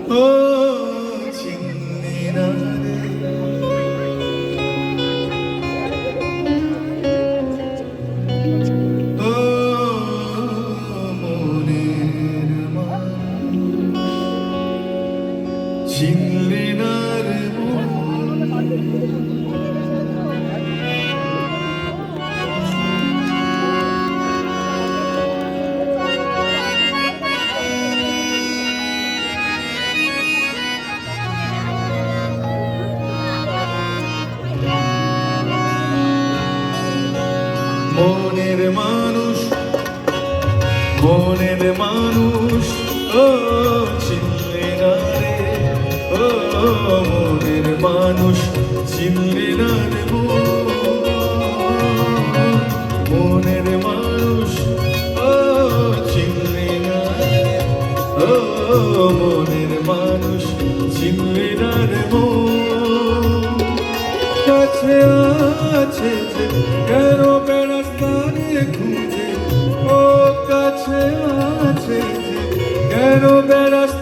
ও চিনলি না রে, ও মনের মানুষ, চিনলি না রে মন। মনের মানুষ, মনের মানুষ, ও চিনলি না রে, ও মনের মানুষ, চিনলি না রে মনের মানুষ, ও চিনলি না রে, ও মনের মানুষ, চিনলি না রে কাছে আছে যে কেন বেড়াস তারে খুঁজে, ও কাছে আছে যে কেন বেড়াস